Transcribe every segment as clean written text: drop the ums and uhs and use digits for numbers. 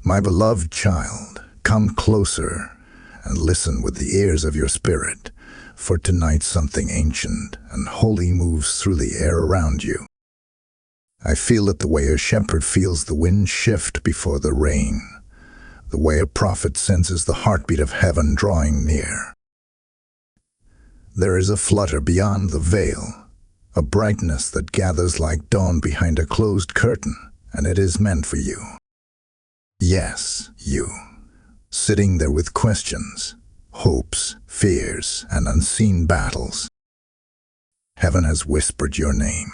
My beloved child, come closer and listen with the ears of your spirit, for tonight something ancient and holy moves through the air around you. I feel it the way a shepherd feels the wind shift before the rain, the way a prophet senses the heartbeat of heaven drawing near. There is a flutter beyond the veil, a brightness that gathers like dawn behind a closed curtain, and it is meant for you. Yes, you, sitting there with questions, hopes, fears, and unseen battles. Heaven has whispered your name,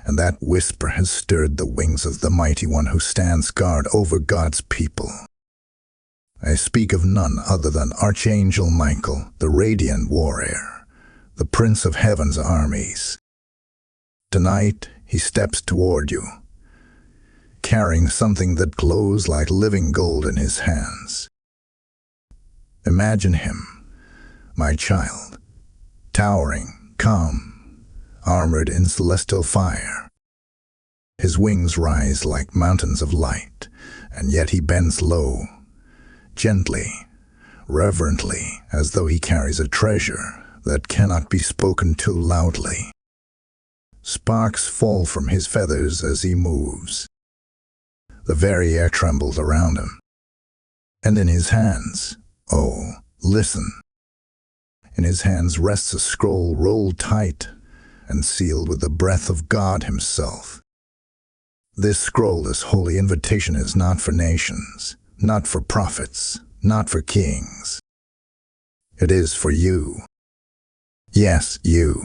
and that whisper has stirred the wings of the mighty one who stands guard over God's people. I speak of none other than Archangel Michael, the radiant warrior, the Prince of Heaven's armies. Tonight, he steps toward you, carrying something that glows like living gold in his hands. Imagine him, my child, towering, calm, armored in celestial fire. His wings rise like mountains of light, and yet he bends low, gently, reverently, as though he carries a treasure that cannot be spoken too loudly. Sparks fall from his feathers as he moves. The very air trembles around him. And in his hands, oh, listen. In his hands rests a scroll rolled tight and sealed with the breath of God himself. This scroll, this holy invitation, is not for nations, not for prophets, not for kings. It is for you. Yes, you.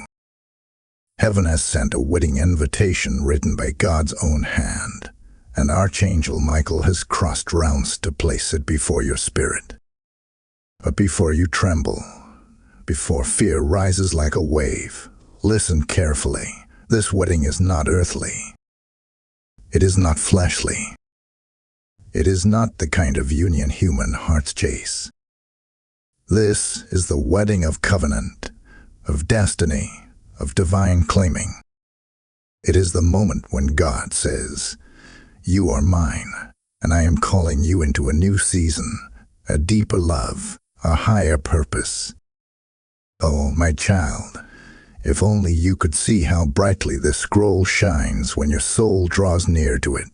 Heaven has sent a wedding invitation written by God's own hand, and Archangel Michael has crossed realms to place it before your spirit. But before you tremble, before fear rises like a wave, listen carefully. This wedding is not earthly. It is not fleshly. It is not the kind of union human hearts chase. This is the wedding of covenant, of destiny, of divine claiming. It is the moment when God says, "You are mine, and I am calling you into a new season, a deeper love, a higher purpose." Oh, my child, if only you could see how brightly this scroll shines when your soul draws near to it.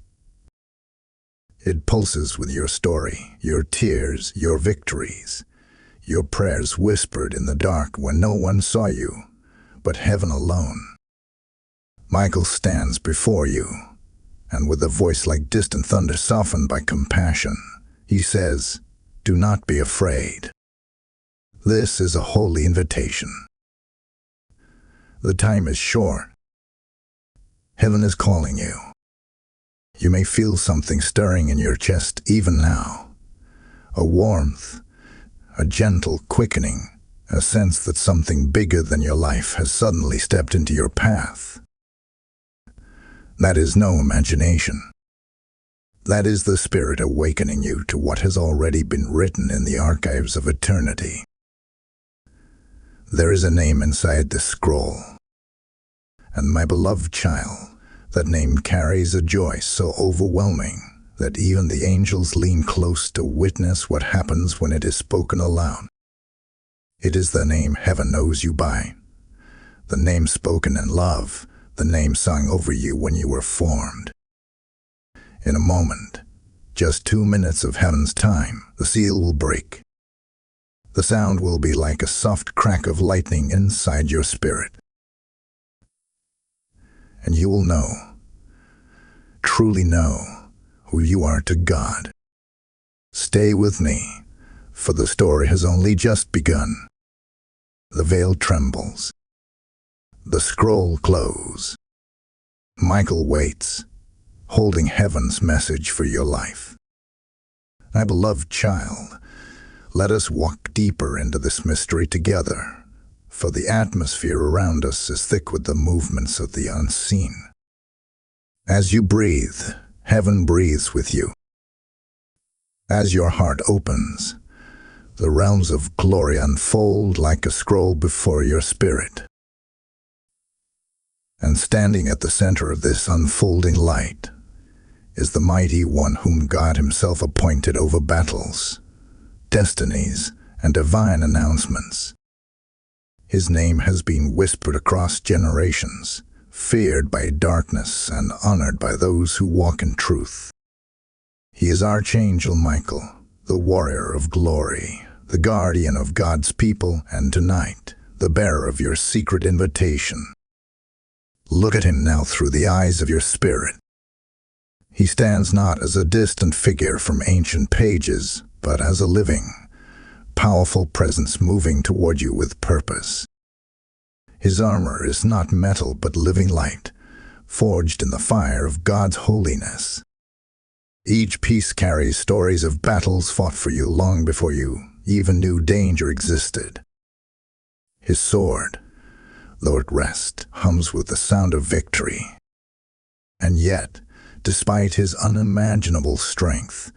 It pulses with your story, your tears, your victories, your prayers whispered in the dark when no one saw you, but heaven alone. Michael stands before you, and with a voice like distant thunder softened by compassion, he says, "Do not be afraid. This is a holy invitation. The time is short. Heaven is calling you. You may feel something stirring in your chest even now, a warmth, a gentle quickening, a sense that something bigger than your life has suddenly stepped into your path. That is no imagination. That is the Spirit awakening you to what has already been written in the archives of eternity. There is a name inside this scroll, and my beloved child, that name carries a joy so overwhelming that even the angels lean close to witness what happens when it is spoken aloud. It is the name heaven knows you by, the name spoken in love, the name sung over you when you were formed. In a moment, just 2 minutes of heaven's time, the seal will break. The sound will be like a soft crack of lightning inside your spirit. And you will know, truly know, who you are to God. Stay with me, for the story has only just begun. The veil trembles. The scroll closes. Michael waits, holding heaven's message for your life. My beloved child, let us walk deeper into this mystery together, for the atmosphere around us is thick with the movements of the unseen. As you breathe, heaven breathes with you. As your heart opens, the realms of glory unfold like a scroll before your spirit. And standing at the center of this unfolding light, is the mighty one whom God himself appointed over battles, destinies, and divine announcements. His name has been whispered across generations, feared by darkness and honored by those who walk in truth. He is Archangel Michael, the warrior of glory, the guardian of God's people, and tonight, the bearer of your secret invitation. Look at him now through the eyes of your spirit. He stands not as a distant figure from ancient pages, but as a living, powerful presence moving toward you with purpose. His armor is not metal but living light, forged in the fire of God's holiness. Each piece carries stories of battles fought for you long before you even knew danger existed. His sword, though at rest, hums with the sound of victory. And yet, despite his unimaginable strength,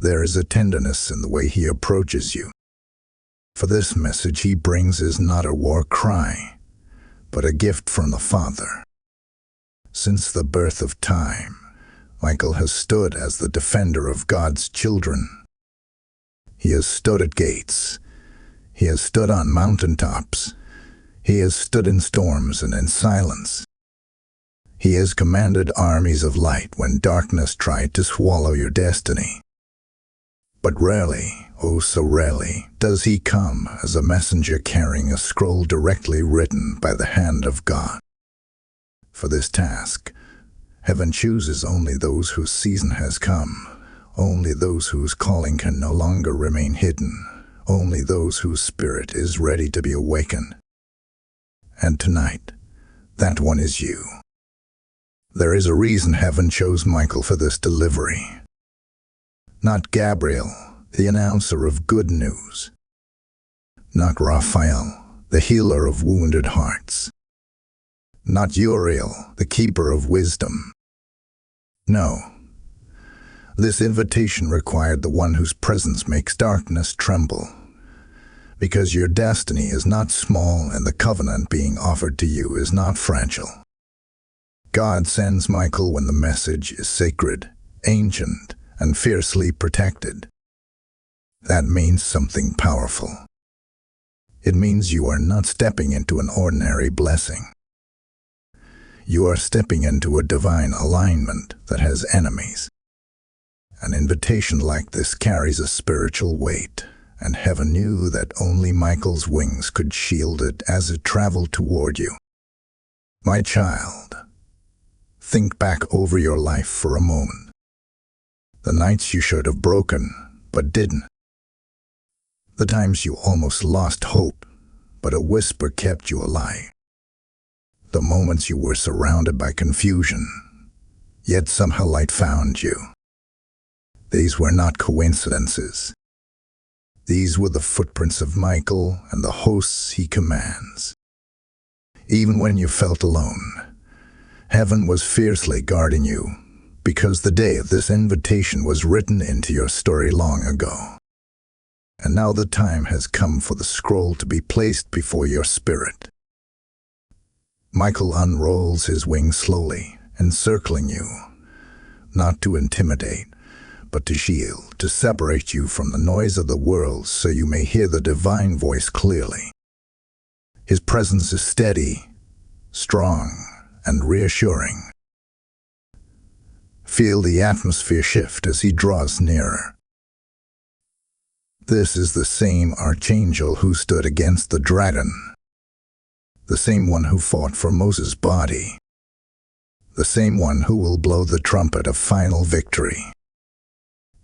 there is a tenderness in the way he approaches you. For this message he brings is not a war cry, but a gift from the Father. Since the birth of time, Michael has stood as the defender of God's children. He has stood at gates. He has stood on mountaintops. He has stood in storms and in silence. He has commanded armies of light when darkness tried to swallow your destiny. But rarely, oh so rarely, does he come as a messenger carrying a scroll directly written by the hand of God. For this task, heaven chooses only those whose season has come, only those whose calling can no longer remain hidden, only those whose spirit is ready to be awakened. And tonight, that one is you. There is a reason heaven chose Michael for this delivery. Not Gabriel, the announcer of good news. Not Raphael, the healer of wounded hearts. Not Uriel, the keeper of wisdom. No. This invitation required the one whose presence makes darkness tremble. Because your destiny is not small and the covenant being offered to you is not fragile. God sends Michael when the message is sacred, ancient, and fiercely protected. That means something powerful. It means you are not stepping into an ordinary blessing. You are stepping into a divine alignment that has enemies. An invitation like this carries a spiritual weight, and heaven knew that only Michael's wings could shield it as it traveled toward you. My child, think back over your life for a moment. The nights you should have broken, but didn't. The times you almost lost hope, but a whisper kept you alive. The moments you were surrounded by confusion, yet somehow light found you. These were not coincidences. These were the footprints of Michael and the hosts he commands. Even when you felt alone, heaven was fiercely guarding you, because the day of this invitation was written into your story long ago. And now the time has come for the scroll to be placed before your spirit. Michael unrolls his wings slowly, encircling you, not to intimidate, but to shield, to separate you from the noise of the world so you may hear the divine voice clearly. His presence is steady, strong, and reassuring. Feel the atmosphere shift as he draws nearer. This is the same Archangel who stood against the dragon, the same one who fought for Moses' body, the same one who will blow the trumpet of final victory.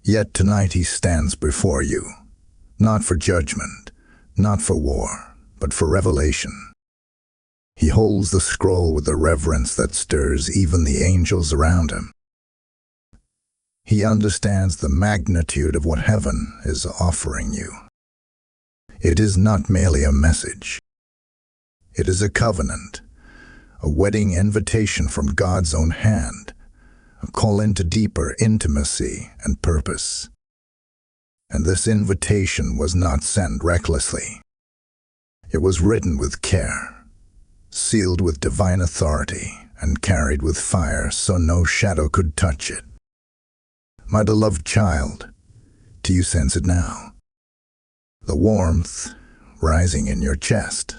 Yet tonight he stands before you, not for judgment, not for war, but for revelation. He holds the scroll with a reverence that stirs even the angels around him. He understands the magnitude of what heaven is offering you. It is not merely a message. It is a covenant, a wedding invitation from God's own hand, a call into deeper intimacy and purpose. And this invitation was not sent recklessly. It was written with care, sealed with divine authority, and carried with fire so no shadow could touch it. My beloved child, do you sense it now? The warmth rising in your chest,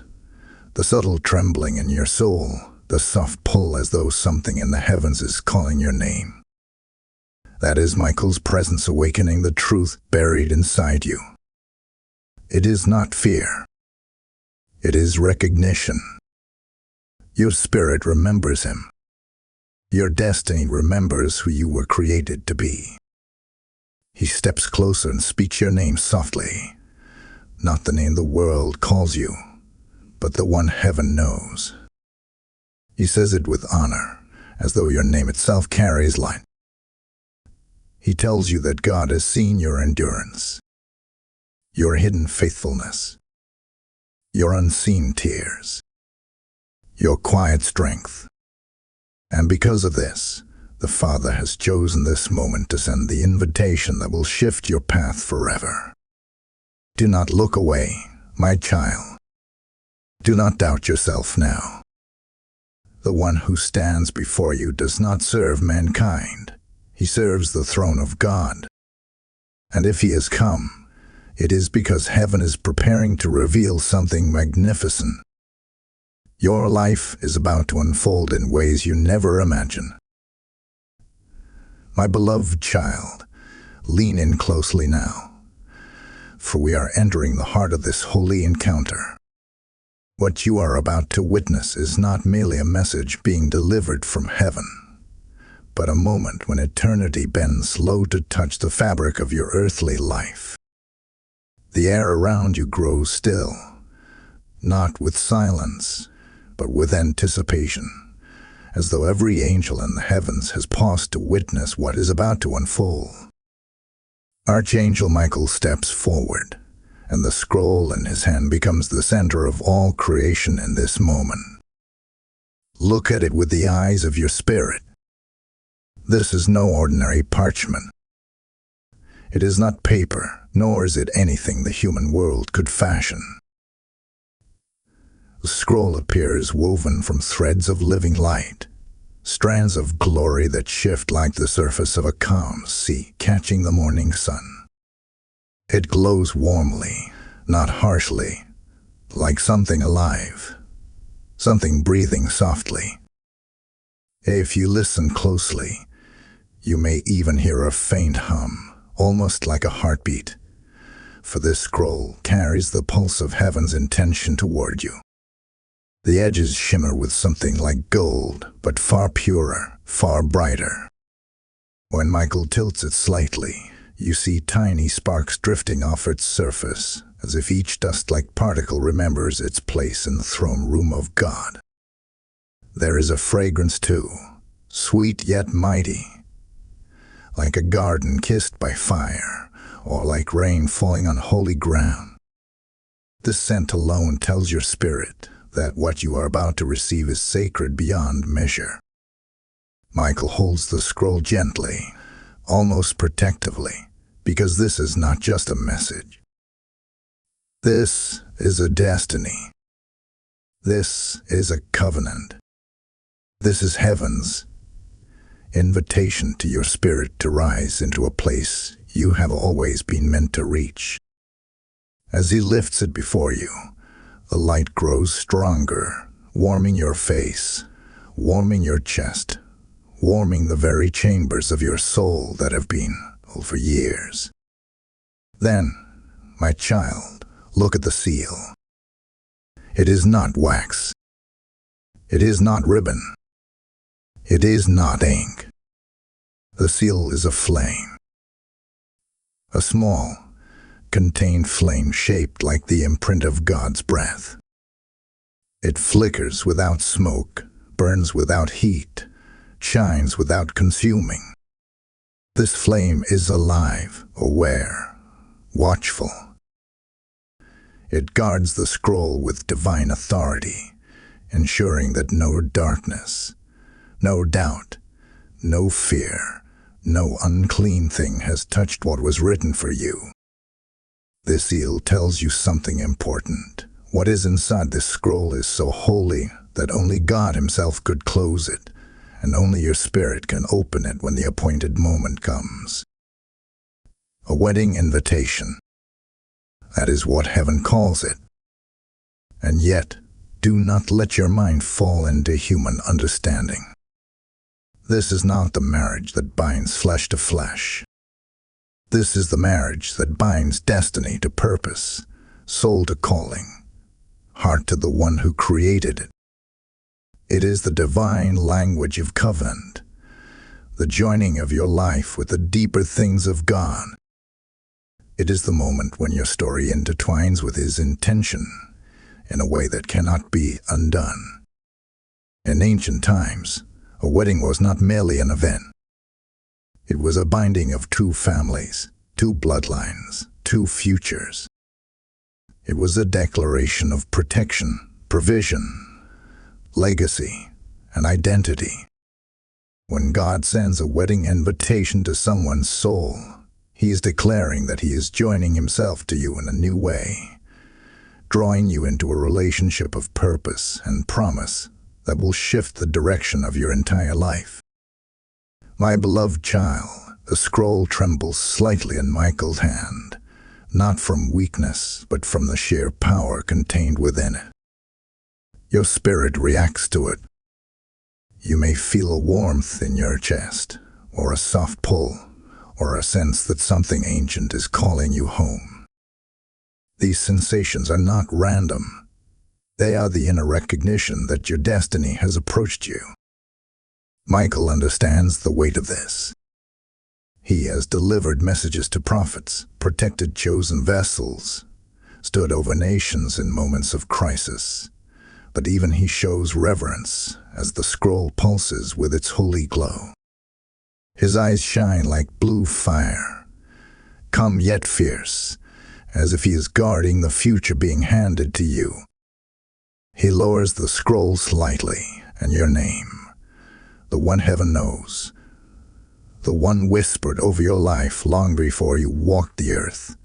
the subtle trembling in your soul, the soft pull as though something in the heavens is calling your name. That is Michael's presence awakening the truth buried inside you. It is not fear. It is recognition. Your spirit remembers him. Your destiny remembers who you were created to be. He steps closer and speaks your name softly. Not the name the world calls you, but the one heaven knows. He says it with honor, as though your name itself carries light. He tells you that God has seen your endurance, your hidden faithfulness, your unseen tears, your quiet strength. And because of this, the Father has chosen this moment to send the invitation that will shift your path forever. Do not look away, my child. Do not doubt yourself now. The one who stands before you does not serve mankind. He serves the throne of God. And if he has come, it is because heaven is preparing to reveal something magnificent. Your life is about to unfold in ways you never imagine. My beloved child, lean in closely now, for we are entering the heart of this holy encounter. What you are about to witness is not merely a message being delivered from heaven, but a moment when eternity bends low to touch the fabric of your earthly life. The air around you grows still, not with silence, but with anticipation, as though every angel in the heavens has paused to witness what is about to unfold. Archangel Michael steps forward, and the scroll in his hand becomes the center of all creation in this moment. Look at it with the eyes of your spirit. This is no ordinary parchment. It is not paper, nor is it anything the human world could fashion. The scroll appears woven from threads of living light, strands of glory that shift like the surface of a calm sea catching the morning sun. It glows warmly, not harshly, like something alive, something breathing softly. If you listen closely, you may even hear a faint hum, almost like a heartbeat, for this scroll carries the pulse of heaven's intention toward you. The edges shimmer with something like gold, but far purer, far brighter. When Michael tilts it slightly, you see tiny sparks drifting off its surface, as if each dust-like particle remembers its place in the throne room of God. There is a fragrance too, sweet yet mighty, like a garden kissed by fire, or like rain falling on holy ground. This scent alone tells your spirit that what you are about to receive is sacred beyond measure. Michael holds the scroll gently, almost protectively, because this is not just a message. This is a destiny. This is a covenant. This is heaven's invitation to your spirit to rise into a place you have always been meant to reach. As he lifts it before you, the light grows stronger, warming your face, warming your chest, warming the very chambers of your soul that have been for years. Then, my child, look at the seal. It is not wax. It is not ribbon. It is not ink. The seal is a flame. A small, contained flame shaped like the imprint of God's breath. It flickers without smoke, burns without heat, shines without consuming. This flame is alive, aware, watchful. It guards the scroll with divine authority, ensuring that no darkness, no doubt, no fear, no unclean thing has touched what was written for you. This seal tells you something important. What is inside this scroll is so holy that only God himself could close it, and only your spirit can open it when the appointed moment comes. a wedding invitation. That is what heaven calls it. And yet, do not let your mind fall into human understanding. This is not the marriage that binds flesh to flesh. This is the marriage that binds destiny to purpose, soul to calling, heart to the one who created it. It is the divine language of covenant, the joining of your life with the deeper things of God. It is the moment when your story intertwines with His intention in a way that cannot be undone. In ancient times, a wedding was not merely an event. It was a binding of two families, two bloodlines, two futures. It was a declaration of protection, provision, legacy, and identity. When God sends a wedding invitation to someone's soul, He is declaring that He is joining Himself to you in a new way, drawing you into a relationship of purpose and promise that will shift the direction of your entire life. My beloved child, the scroll trembles slightly in Michael's hand, not from weakness, but from the sheer power contained within it. Your spirit reacts to it. You may feel a warmth in your chest, or a soft pull, or a sense that something ancient is calling you home. These sensations are not random. They are the inner recognition that your destiny has approached you. Michael understands the weight of this. He has delivered messages to prophets, protected chosen vessels, stood over nations in moments of crisis. But even he shows reverence as the scroll pulses with its holy glow. His eyes shine like blue fire, calm yet fierce, as if he is guarding the future being handed to you. He lowers the scroll slightly, and your name, the one heaven knows, the one whispered over your life long before you walked the earth,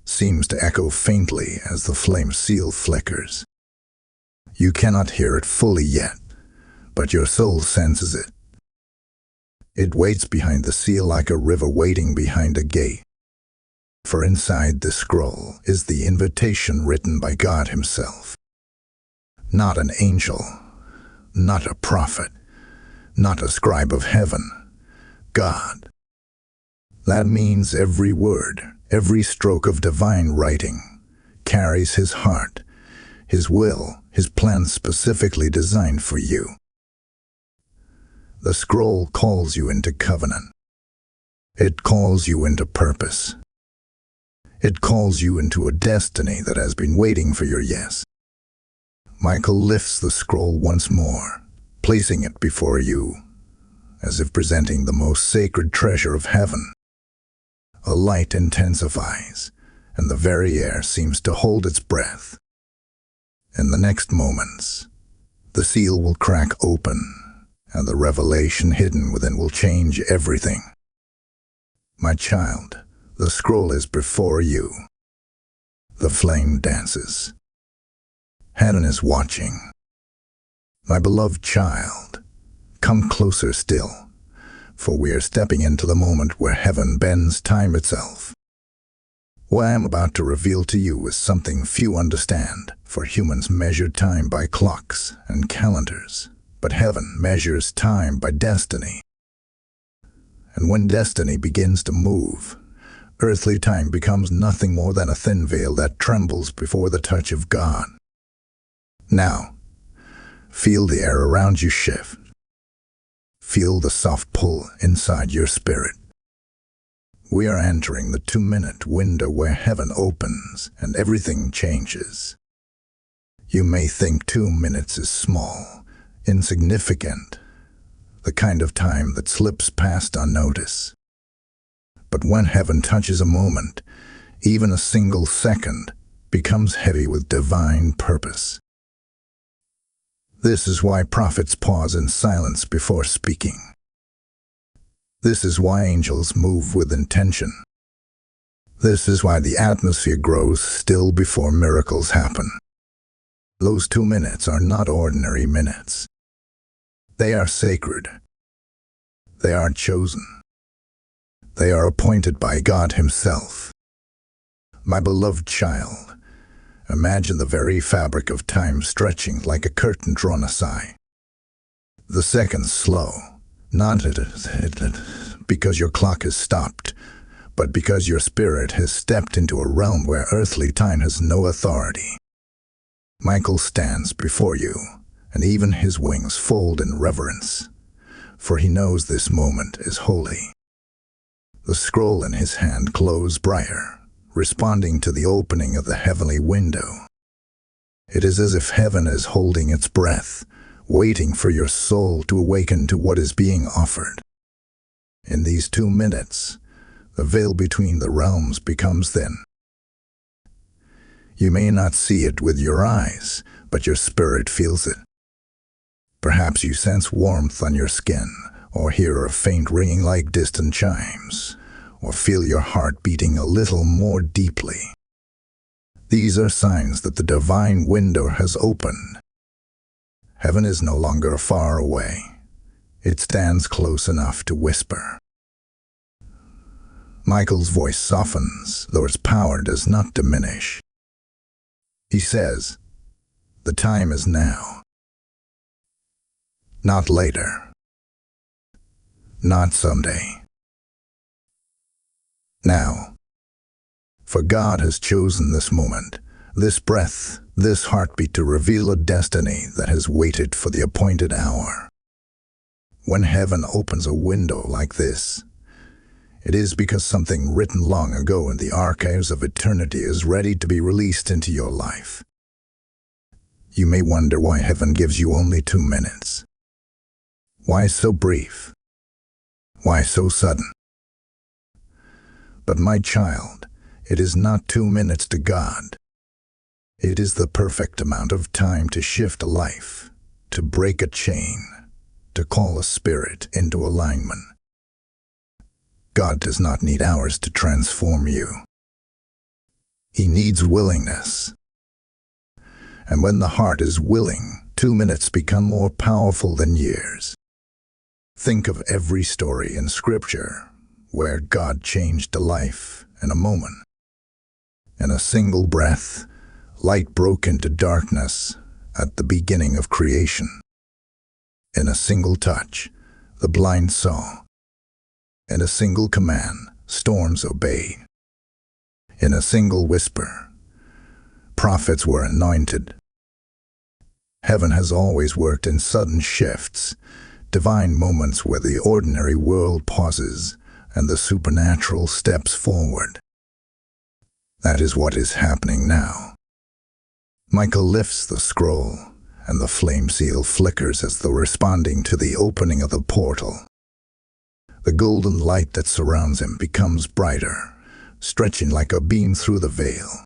seems to echo faintly as the flame seal flickers. You cannot hear it fully yet, but your soul senses it. It waits behind the seal like a river waiting behind a gate. For inside the scroll is the invitation written by God Himself. Not an angel, not a prophet, not a scribe of heaven, God. That means every word, every stroke of divine writing carries His heart, His will, His plan specifically designed for you. The scroll calls you into covenant. It calls you into purpose. It calls you into a destiny that has been waiting for your yes. Michael lifts the scroll once more, placing it before you, as if presenting the most sacred treasure of heaven. A light intensifies, and the very air seems to hold its breath. In the next moments, the seal will crack open, and the revelation hidden within will change everything. My child, the scroll is before you. The flame dances. Heaven is watching. My beloved child, come closer still, for we are stepping into the moment where heaven bends time itself. What I am about to reveal to you is something few understand, for humans measure time by clocks and calendars, but heaven measures time by destiny. And when destiny begins to move, earthly time becomes nothing more than a thin veil that trembles before the touch of God. Now, feel the air around you shift. Feel the soft pull inside your spirit. We are entering the 2-minute window where heaven opens and everything changes. You may think 2 minutes is small, insignificant, the kind of time that slips past unnoticed. But when heaven touches a moment, even a single second becomes heavy with divine purpose. This is why prophets pause in silence before speaking. This is why angels move with intention. This is why the atmosphere grows still before miracles happen. Those 2 minutes are not ordinary minutes. They are sacred. They are chosen. They are appointed by God Himself. My beloved child, imagine the very fabric of time stretching like a curtain drawn aside. The seconds slow, not because your clock has stopped, but because your spirit has stepped into a realm where earthly time has no authority. Michael stands before you, and even his wings fold in reverence, for he knows this moment is holy. The scroll in his hand glows brighter, responding to the opening of the heavenly window. It is as if heaven is holding its breath, waiting for your soul to awaken to what is being offered. In these 2 minutes, the veil between the realms becomes thin. You may not see it with your eyes, but your spirit feels it. Perhaps you sense warmth on your skin, or hear a faint ringing like distant chimes, or feel your heart beating a little more deeply. These are signs that the divine window has opened. Heaven is no longer far away. It stands close enough to whisper. Michael's voice softens, though its power does not diminish. He says, "The time is now. Not later. Not someday. Now. For God has chosen this moment, this breath, this heartbeat to reveal a destiny that has waited for the appointed hour. When heaven opens a window like this, it is because something written long ago in the archives of eternity is ready to be released into your life. You may wonder why heaven gives you only 2 minutes. Why so brief? Why so sudden? But my child, it is not 2 minutes to God. It is the perfect amount of time to shift a life, to break a chain, to call a spirit into alignment. God does not need hours to transform you. He needs willingness. And when the heart is willing, 2 minutes become more powerful than years. Think of every story in Scripture where God changed a life in a moment. In a single breath, light broke into darkness at the beginning of creation. In a single touch, the blind saw. In a single command, storms obeyed. In a single whisper, prophets were anointed. Heaven has always worked in sudden shifts, divine moments where the ordinary world pauses and the supernatural steps forward. That is what is happening now. Michael lifts the scroll, and the flame seal flickers as though responding to the opening of the portal. The golden light that surrounds him becomes brighter, stretching like a beam through the veil.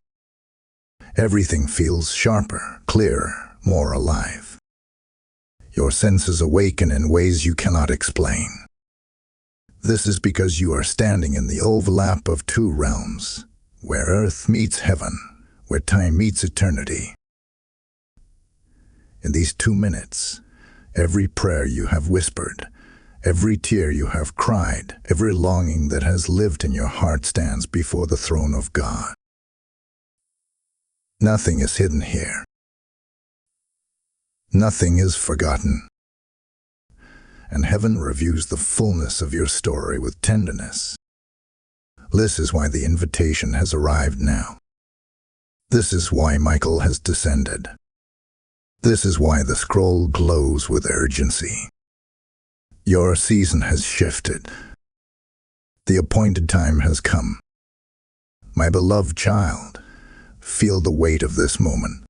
Everything feels sharper, clearer, more alive. Your senses awaken in ways you cannot explain. This is because you are standing in the overlap of 2 realms, where earth meets heaven, where time meets eternity. In these 2 minutes, every prayer you have whispered, every tear you have cried, every longing that has lived in your heart stands before the throne of God. Nothing is hidden here. Nothing is forgotten. And heaven reviews the fullness of your story with tenderness. This is why the invitation has arrived now. This is why Michael has descended. This is why the scroll glows with urgency. Your season has shifted. The appointed time has come. My beloved child, feel the weight of this moment.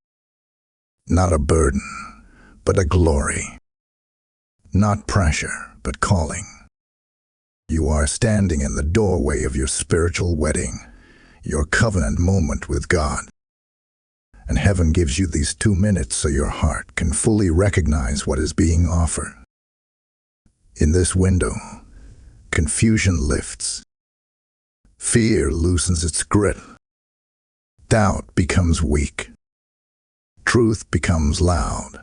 Not a burden, but a glory. Not pressure, but calling. You are standing in the doorway of your spiritual wedding, your covenant moment with God. And heaven gives you these 2 minutes so your heart can fully recognize what is being offered. In this window, confusion lifts. Fear loosens its grip. Doubt becomes weak. Truth becomes loud.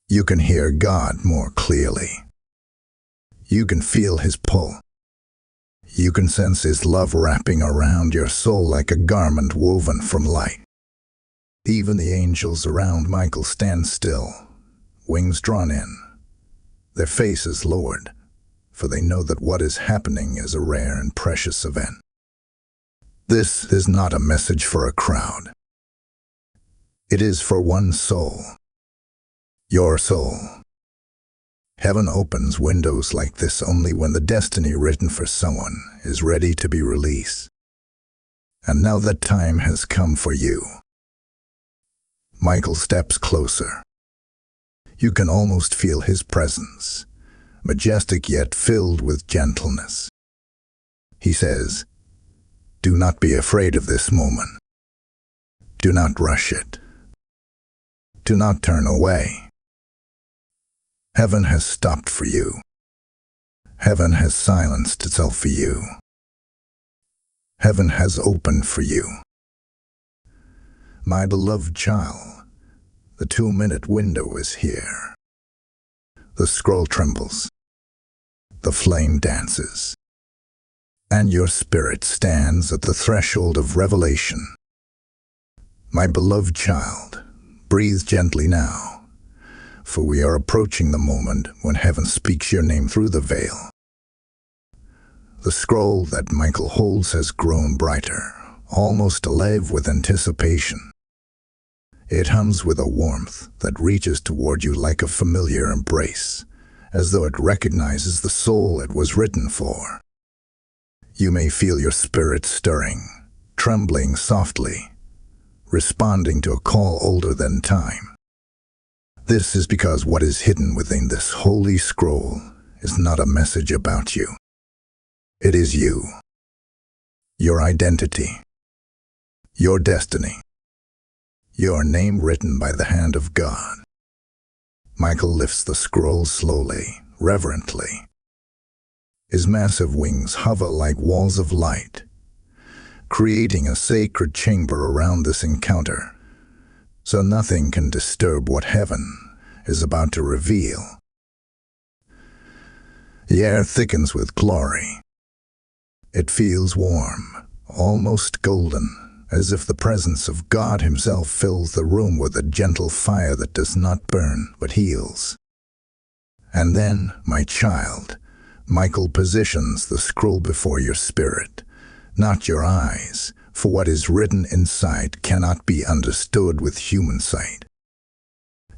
You can hear God more clearly. You can feel His pull. You can sense his love wrapping around your soul like a garment woven from light. Even the angels around Michael stand still, wings drawn in, their faces lowered, for they know that what is happening is a rare and precious event. This is not a message for a crowd. It is for one soul. Your soul. Heaven opens windows like this only when the destiny written for someone is ready to be released. And now the time has come for you. Michael steps closer. You can almost feel his presence, majestic yet filled with gentleness. He says, "Do not be afraid of this moment. Do not rush it. Do not turn away. Heaven has stopped for you. Heaven has silenced itself for you. Heaven has opened for you. My beloved child, the 2-minute window is here. The scroll trembles. The flame dances. And your spirit stands at the threshold of revelation. My beloved child, breathe gently now, for we are approaching the moment when heaven speaks your name through the veil. The scroll that Michael holds has grown brighter, almost alive with anticipation. It hums with a warmth that reaches toward you like a familiar embrace, as though it recognizes the soul it was written for. You may feel your spirit stirring, trembling softly, responding to a call older than time. This is because what is hidden within this holy scroll is not a message about you. It is you, your identity, your destiny, your name written by the hand of God. Michael lifts the scroll slowly, reverently. His massive wings hover like walls of light, creating a sacred chamber around this encounter, so nothing can disturb what heaven is about to reveal. The air thickens with glory. It feels warm, almost golden, as if the presence of God himself fills the room with a gentle fire that does not burn but heals. And then, my child, Michael positions the scroll before your spirit, not your eyes, for what is written inside cannot be understood with human sight.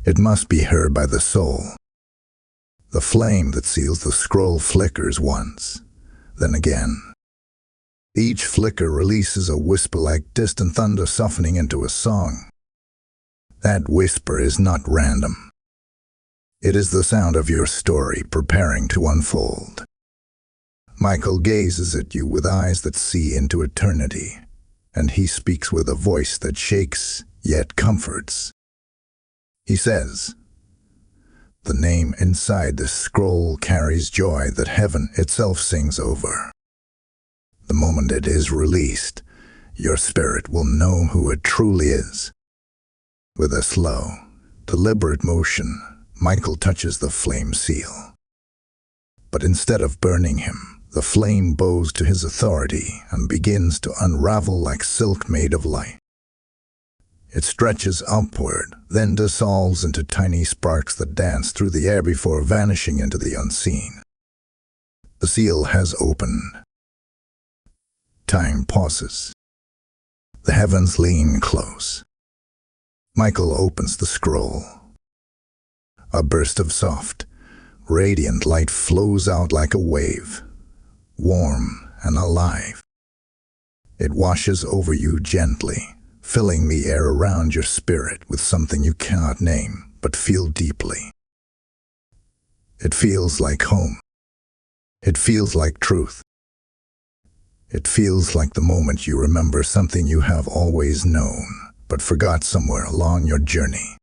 It must be heard by the soul. The flame that seals the scroll flickers once, then again. Each flicker releases a whisper like distant thunder softening into a song. That whisper is not random. It is the sound of your story preparing to unfold. Michael gazes at you with eyes that see into eternity, and he speaks with a voice that shakes, yet comforts. He says, "The name inside this scroll carries joy that heaven itself sings over. The moment it is released, your spirit will know who it truly is." With a slow, deliberate motion, Michael touches the flame seal. But instead of burning him, the flame bows to his authority and begins to unravel like silk made of light. It stretches upward, then dissolves into tiny sparks that dance through the air before vanishing into the unseen. The seal has opened. Time pauses. The heavens lean close. Michael opens the scroll. A burst of soft, radiant light flows out like a wave, warm and alive. It washes over you gently, filling the air around your spirit with something you cannot name but feel deeply. It feels like home. It feels like truth. It feels like the moment you remember something you have always known but forgot somewhere along your journey.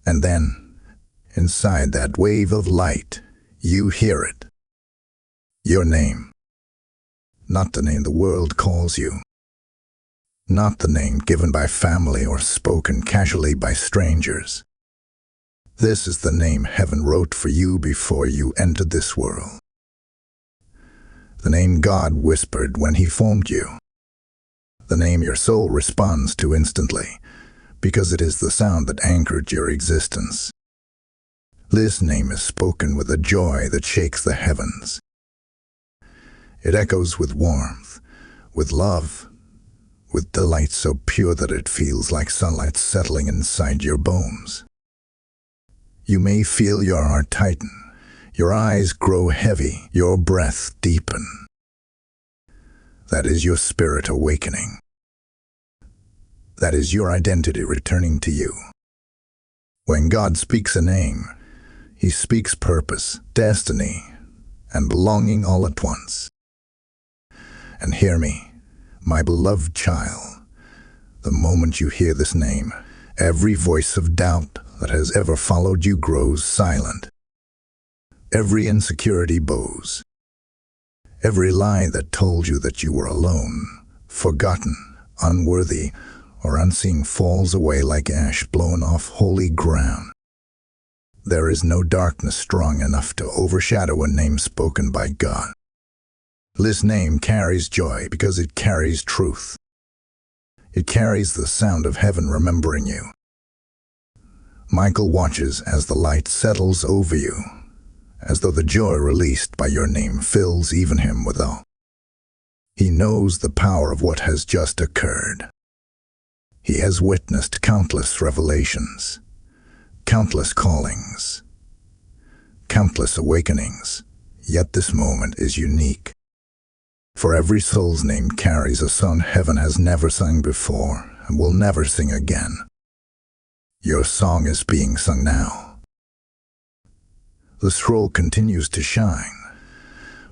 And then, inside that wave of light, you hear it. Your name. Not the name the world calls you. Not the name given by family or spoken casually by strangers. This is the name heaven wrote for you before you entered this world. The name God whispered when He formed you. The name your soul responds to instantly, because it is the sound that anchored your existence. This name is spoken with a joy that shakes the heavens. It echoes with warmth, with love, with delight so pure that it feels like sunlight settling inside your bones. You may feel your heart tighten, your eyes grow heavy, your breath deepen. That is your spirit awakening. That is your identity returning to you. When God speaks a name, He speaks purpose, destiny, and belonging all at once. And hear me, my beloved child, the moment you hear this name, every voice of doubt that has ever followed you grows silent. Every insecurity bows. Every lie that told you that you were alone, forgotten, unworthy, or unseen falls away like ash blown off holy ground. There is no darkness strong enough to overshadow a name spoken by God. This name carries joy because it carries truth. It carries the sound of heaven remembering you. Michael watches as the light settles over you, as though the joy released by your name fills even him with awe. He knows the power of what has just occurred. He has witnessed countless revelations, countless callings, countless awakenings, yet this moment is unique. For every soul's name carries a song heaven has never sung before and will never sing again. Your song is being sung now. The scroll continues to shine,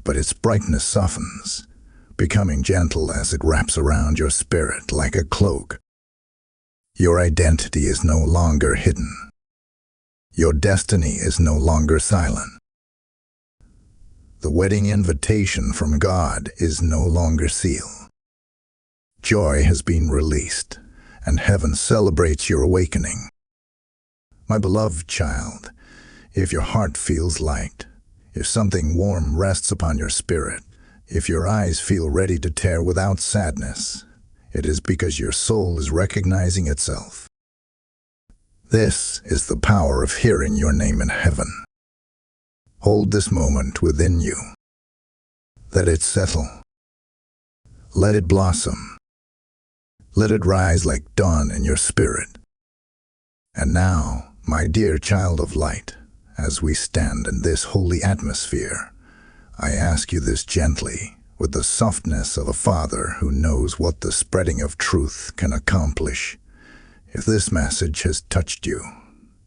but its brightness softens, becoming gentle as it wraps around your spirit like a cloak. Your identity is no longer hidden. Your destiny is no longer silent. The wedding invitation from God is no longer sealed. Joy has been released, and heaven celebrates your awakening. My beloved child, if your heart feels light, if something warm rests upon your spirit, if your eyes feel ready to tear without sadness, it is because your soul is recognizing itself. This is the power of hearing your name in heaven. Hold this moment within you. Let it settle. Let it blossom. Let it rise like dawn in your spirit. And now, my dear child of light, as we stand in this holy atmosphere, I ask you this gently, with the softness of a father who knows what the spreading of truth can accomplish. If this message has touched you,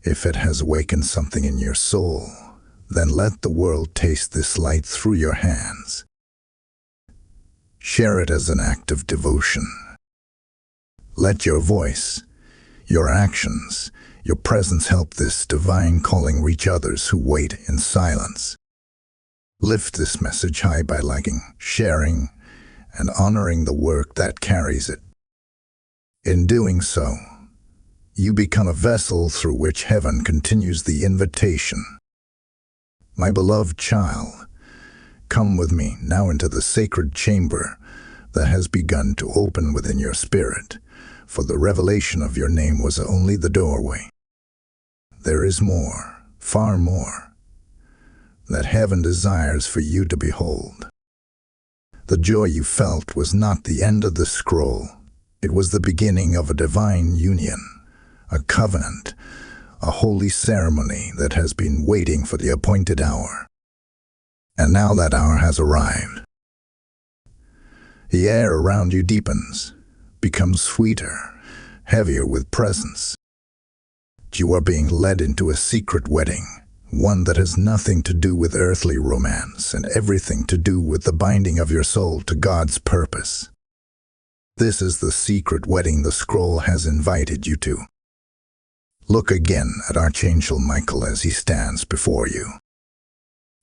if it has awakened something in your soul, then let the world taste this light through your hands. Share it as an act of devotion. Let your voice, your actions, your presence help this divine calling reach others who wait in silence. Lift this message high by liking, sharing, and honoring the work that carries it. In doing so, you become a vessel through which heaven continues the invitation. My beloved child, come with me now into the sacred chamber that has begun to open within your spirit, for the revelation of your name was only the doorway. There is more, far more, that heaven desires for you to behold. The joy you felt was not the end of the scroll. It was the beginning of a divine union, a covenant, a holy ceremony that has been waiting for the appointed hour. And now that hour has arrived. The air around you deepens, becomes sweeter, heavier with presence. You are being led into a secret wedding, one that has nothing to do with earthly romance and everything to do with the binding of your soul to God's purpose. This is the secret wedding the scroll has invited you to. Look again at Archangel Michael as he stands before you.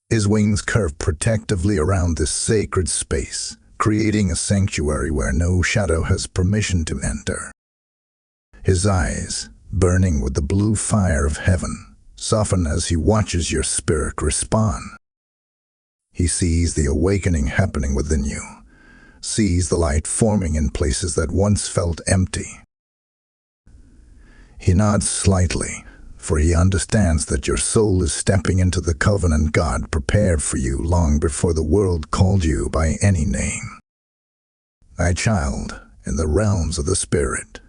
His wings curve protectively around this sacred space, creating a sanctuary where no shadow has permission to enter. His eyes, burning with the blue fire of heaven, soften as he watches your spirit respond. He sees the awakening happening within you, sees the light forming in places that once felt empty. He nods slightly, for he understands that your soul is stepping into the covenant God prepared for you long before the world called you by any name. My child, in the realms of the Spirit,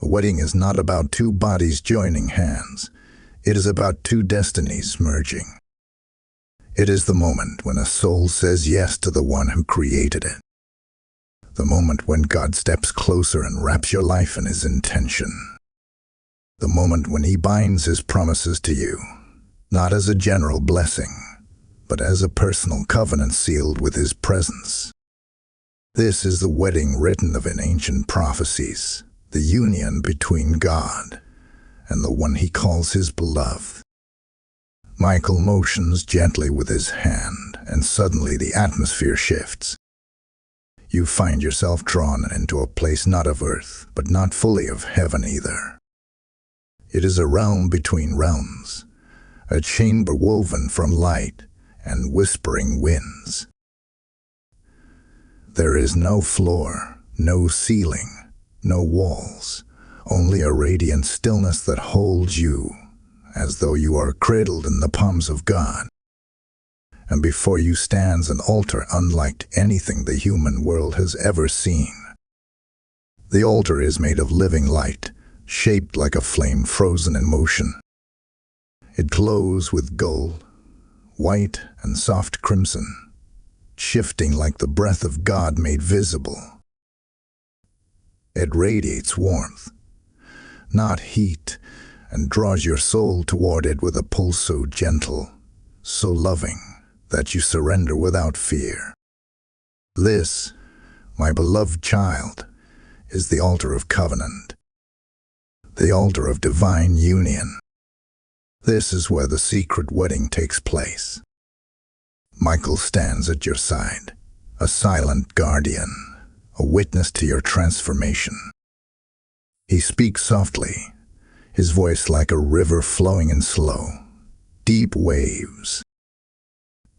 a wedding is not about two bodies joining hands. It is about two destinies merging. It is the moment when a soul says yes to the one who created it. The moment when God steps closer and wraps your life in his intention. The moment when he binds his promises to you, not as a general blessing, but as a personal covenant sealed with his presence. This is the wedding written of in ancient prophecies, the union between God and the one he calls his beloved. Michael motions gently with his hand, and suddenly the atmosphere shifts. You find yourself drawn into a place not of earth, but not fully of heaven either. It is a realm between realms, a chamber woven from light and whispering winds. There is no floor, no ceiling, no walls, only a radiant stillness that holds you, as though you are cradled in the palms of God. And before you stands an altar unlike anything the human world has ever seen. The altar is made of living light, shaped like a flame frozen in motion. It glows with gold, white and soft crimson, shifting like the breath of God made visible. It radiates warmth, not heat, and draws your soul toward it with a pull so gentle, so loving, that you surrender without fear. This, my beloved child, is the altar of covenant, the altar of divine union. This is where the secret wedding takes place. Michael stands at your side, a silent guardian, a witness to your transformation. He speaks softly, his voice like a river flowing in slow, deep waves.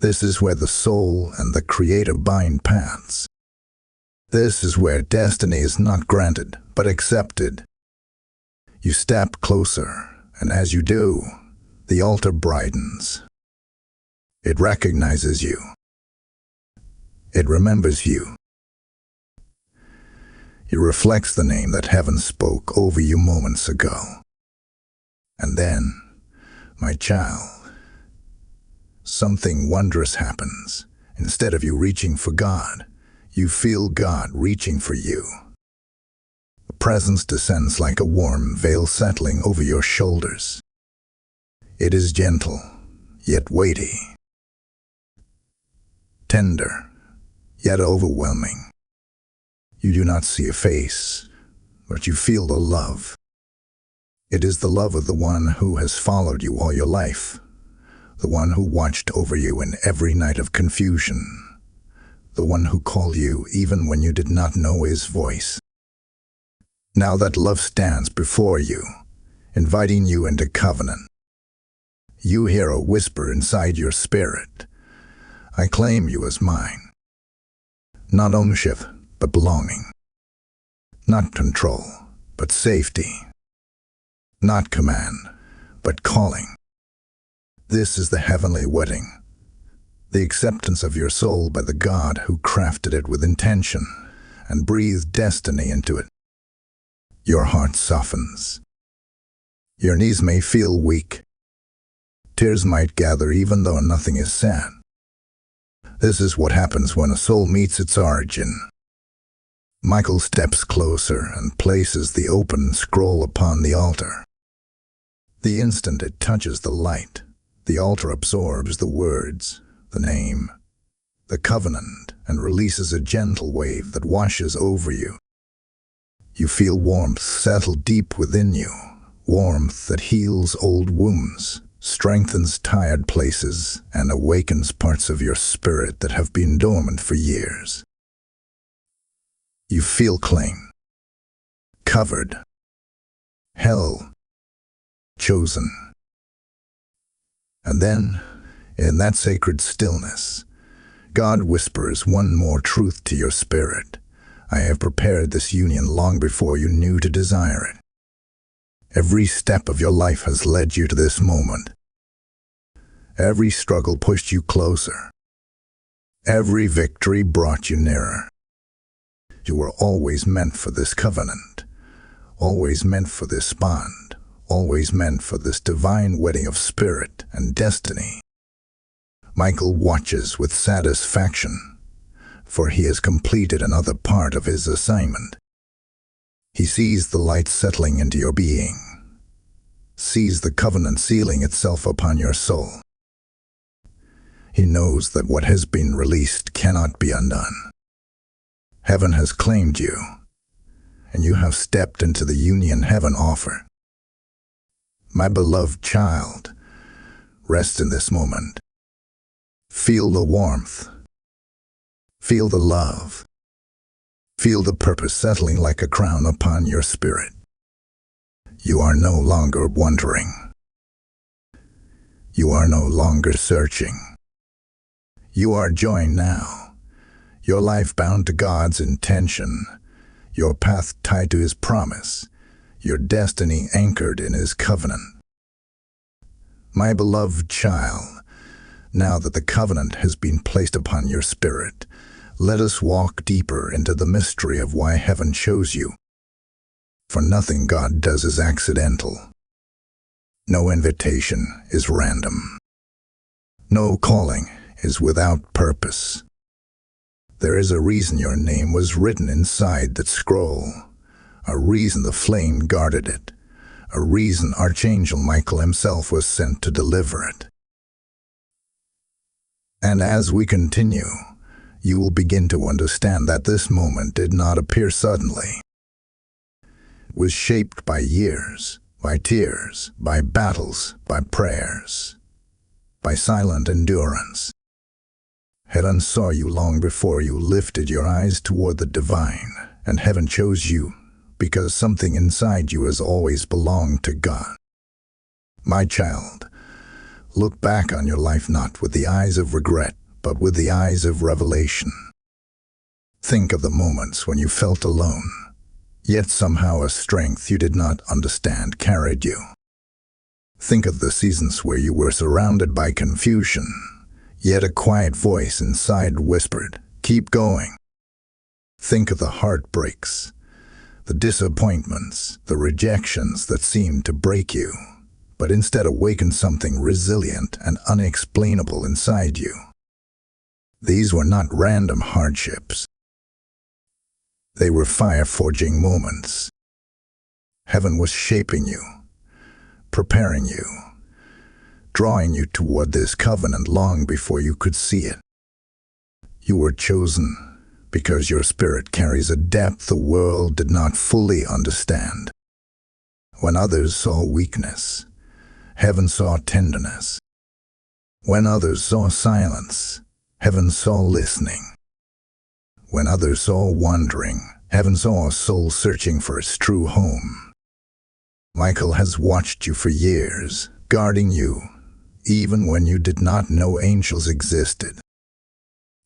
This is where the soul and the Creator bind paths. This is where destiny is not granted, but accepted. You step closer, and as you do, the altar brightens. It recognizes you. It remembers you. It reflects the name that heaven spoke over you moments ago. And then, my child, something wondrous happens. Instead of you reaching for God, you feel God reaching for you. A presence descends like a warm veil settling over your shoulders. It is gentle, yet weighty. Tender, yet overwhelming. You do not see a face, but you feel the love. It is the love of the one who has followed you all your life, the one who watched over you in every night of confusion, the one who called you even when you did not know his voice. Now that love stands before you, inviting you into covenant. You hear a whisper inside your spirit. I claim you as mine. Not ownership, but belonging. Not control, but safety. Not command, but calling. This is the heavenly wedding, the acceptance of your soul by the God who crafted it with intention and breathed destiny into it. Your heart softens. Your knees may feel weak. Tears might gather even though nothing is said. This is what happens when a soul meets its origin. Michael steps closer and places the open scroll upon the altar. The instant it touches the light, the altar absorbs the words, the name, the covenant, and releases a gentle wave that washes over you. You feel warmth settle deep within you, warmth that heals old wounds, strengthens tired places, and awakens parts of your spirit that have been dormant for years. You feel clean, covered, held, chosen. And then, in that sacred stillness, God whispers one more truth to your spirit. I have prepared this union long before you knew to desire it. Every step of your life has led you to this moment. Every struggle pushed you closer. Every victory brought you nearer. You were always meant for this covenant, always meant for this bond, always meant for this divine wedding of spirit and destiny. Michael watches with satisfaction, for he has completed another part of his assignment. He sees the light settling into your being, sees the covenant sealing itself upon your soul. He knows that what has been released cannot be undone. Heaven has claimed you, and you have stepped into the union heaven offered. My beloved child, rest in this moment. Feel the warmth. Feel the love. Feel the purpose settling like a crown upon your spirit. You are no longer wondering. You are no longer searching. You are joined now, your life bound to God's intention, your path tied to His promise, your destiny anchored in His covenant. My beloved child, now that the covenant has been placed upon your spirit, let us walk deeper into the mystery of why heaven chose you. For nothing God does is accidental. No invitation is random. No calling is without purpose. There is a reason your name was written inside that scroll, a reason the flame guarded it, a reason Archangel Michael himself was sent to deliver it. And as we continue, you will begin to understand that this moment did not appear suddenly. It was shaped by years, by tears, by battles, by prayers, by silent endurance. Heaven saw you long before you lifted your eyes toward the divine, and heaven chose you because something inside you has always belonged to God. My child, look back on your life not with the eyes of regret, but with the eyes of revelation. Think of the moments when you felt alone, yet somehow a strength you did not understand carried you. Think of the seasons where you were surrounded by confusion, yet a quiet voice inside whispered, "Keep going." Think of the heartbreaks, the disappointments, the rejections that seemed to break you, but instead awakened something resilient and unexplainable inside you. These were not random hardships. They were fire-forging moments. Heaven was shaping you, preparing you, drawing you toward this covenant long before you could see it. You were chosen because your spirit carries a depth the world did not fully understand. When others saw weakness, heaven saw tenderness. When others saw silence, heaven saw listening. When others saw wandering, heaven saw a soul searching for its true home. Michael has watched you for years, guarding you, even when you did not know angels existed.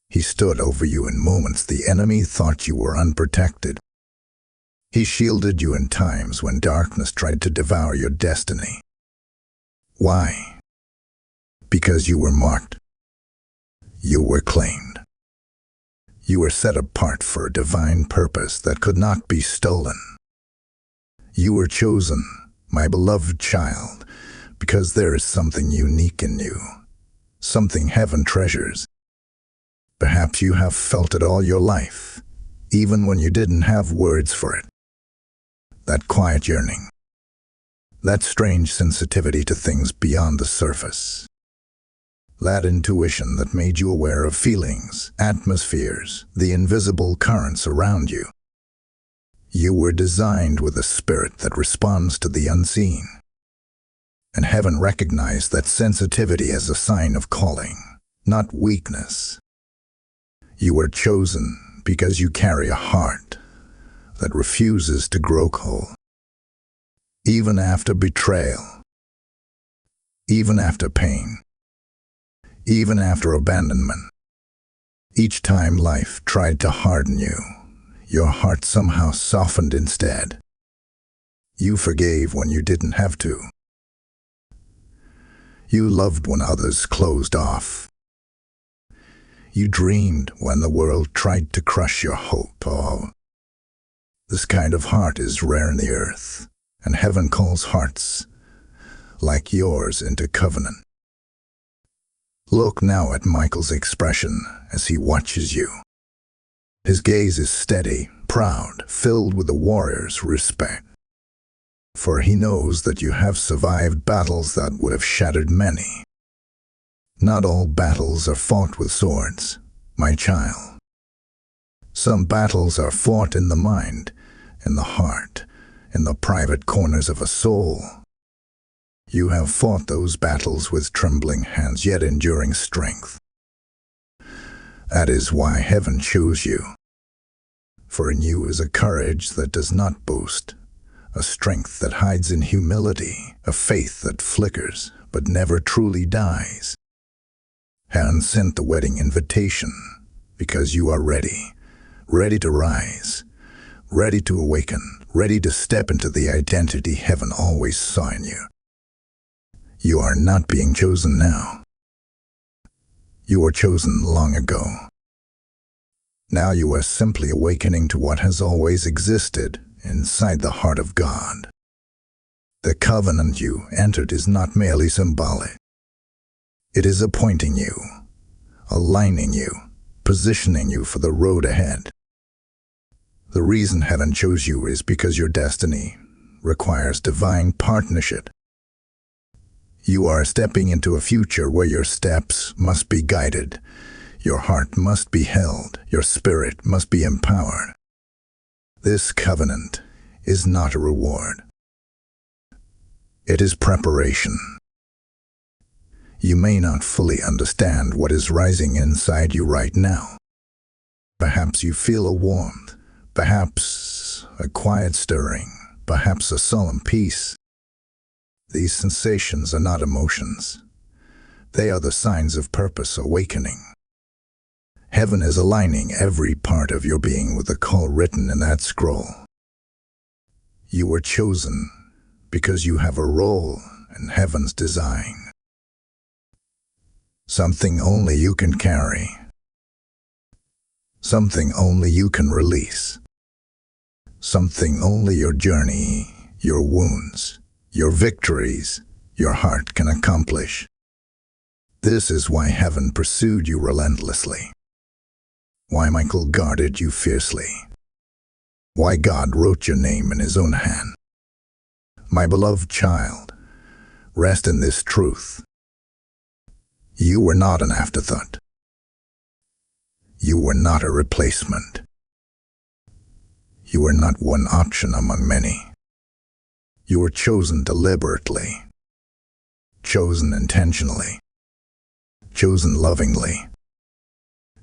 He stood over you in moments the enemy thought you were unprotected. He shielded you in times when darkness tried to devour your destiny. Why? Because you were marked. You were claimed. You were set apart for a divine purpose that could not be stolen. You were chosen, my beloved child, because there is something unique in you, something heaven treasures. Perhaps you have felt it all your life, even when you didn't have words for it. That quiet yearning, that strange sensitivity to things beyond the surface, that intuition that made you aware of feelings, atmospheres, the invisible currents around you. You were designed with a spirit that responds to the unseen. And heaven recognized that sensitivity as a sign of calling, not weakness. You were chosen because you carry a heart that refuses to grow cold. Even after betrayal, even after pain, even after abandonment, Each time life tried to harden you, your heart somehow softened instead. You forgave when you didn't have to. You loved when others closed off. You dreamed when the world tried to crush your hope. Oh, this kind of heart is rare in the earth, and heaven calls hearts like yours into covenant. Look now at Michael's expression as he watches you. His gaze is steady, proud, filled with the warrior's respect. For he knows that you have survived battles that would have shattered many. Not all battles are fought with swords, my child. Some battles are fought in the mind, in the heart, in the private corners of a soul. You have fought those battles with trembling hands, yet enduring strength. That is why heaven chose you. For in you is a courage that does not boast, a strength that hides in humility, a faith that flickers but never truly dies. Heaven sent the wedding invitation because you are ready, ready to rise, ready to awaken, ready to step into the identity heaven always saw in you. You are not being chosen now. You were chosen long ago. Now you are simply awakening to what has always existed inside the heart of God. The covenant you entered is not merely symbolic. It is appointing you, aligning you, positioning you for the road ahead. The reason heaven chose you is because your destiny requires divine partnership. You are stepping into a future where your steps must be guided, your heart must be held, your spirit must be empowered. This covenant is not a reward. It is preparation. You may not fully understand what is rising inside you right now. Perhaps you feel a warmth, perhaps a quiet stirring, perhaps a solemn peace. These sensations are not emotions. They are the signs of purpose awakening. Heaven is aligning every part of your being with the call written in that scroll. You were chosen because you have a role in heaven's design. Something only you can carry. Something only you can release. Something only your journey, your wounds, your victories, your heart can accomplish. This is why heaven pursued you relentlessly. Why Michael guarded you fiercely. Why God wrote your name in his own hand. My beloved child, rest in this truth. You were not an afterthought. You were not a replacement. You were not one option among many. You were chosen deliberately, chosen intentionally, chosen lovingly,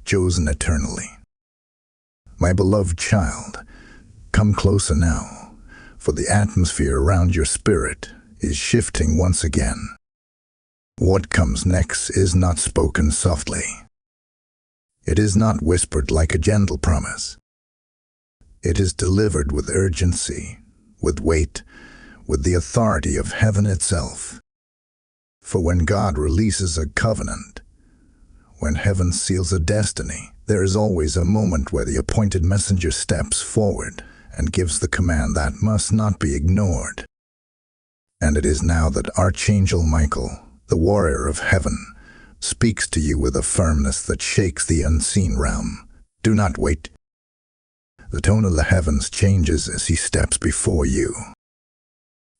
chosen eternally. My beloved child, come closer now, for the atmosphere around your spirit is shifting once again. What comes next is not spoken softly. It is not whispered like a gentle promise. It is delivered with urgency, with weight, with the authority of heaven itself. For when God releases a covenant, when heaven seals a destiny, there is always a moment where the appointed messenger steps forward and gives the command that must not be ignored. And it is now that Archangel Michael, the warrior of heaven, speaks to you with a firmness that shakes the unseen realm. Do not wait. The tone of the heavens changes as he steps before you.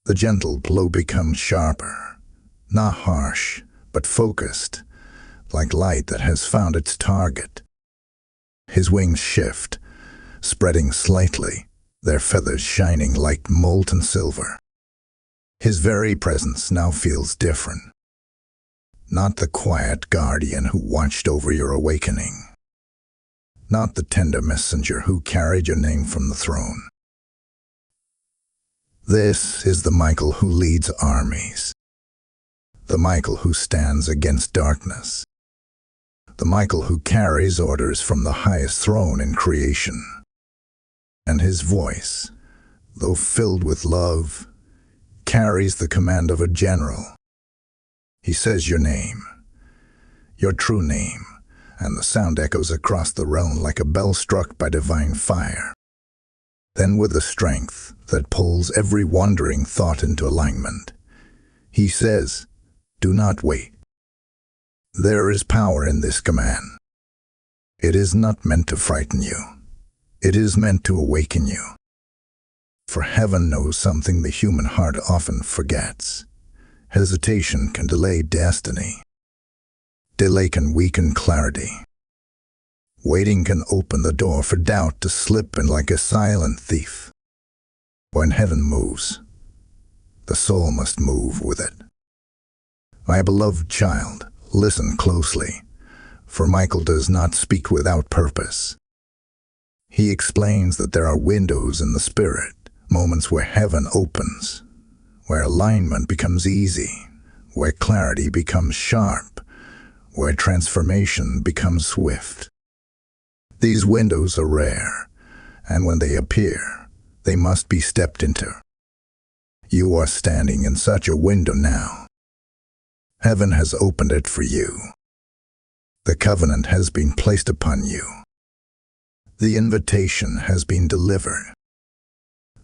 The gentle blow becomes sharper, not harsh, but focused, like light that has found its target. His wings shift, spreading slightly, their feathers shining like molten silver. His very presence now feels different. Not the quiet guardian who watched over your awakening. Not the tender messenger who carried your name from the throne. This is the Michael who leads armies. The Michael who stands against darkness. the Michael who carries orders from the highest throne in creation. And his voice, though filled with love, carries the command of a general. He says your name, your true name, and the sound echoes across the realm like a bell struck by divine fire. Then with a strength that pulls every wandering thought into alignment, he says, "Do not wait." There is power in this command. It is not meant to frighten you. It is meant to awaken you. For heaven knows something the human heart often forgets. Hesitation can delay destiny. Delay can weaken clarity. Waiting can open the door for doubt to slip in like a silent thief. When heaven moves, the soul must move with it. My beloved child, listen closely, for Michael does not speak without purpose. He explains that there are windows in the spirit, moments where heaven opens, where alignment becomes easy, where clarity becomes sharp, where transformation becomes swift. These windows are rare, and when they appear, they must be stepped into. You are standing in such a window now. Heaven has opened it for you. The covenant has been placed upon you. The invitation has been delivered.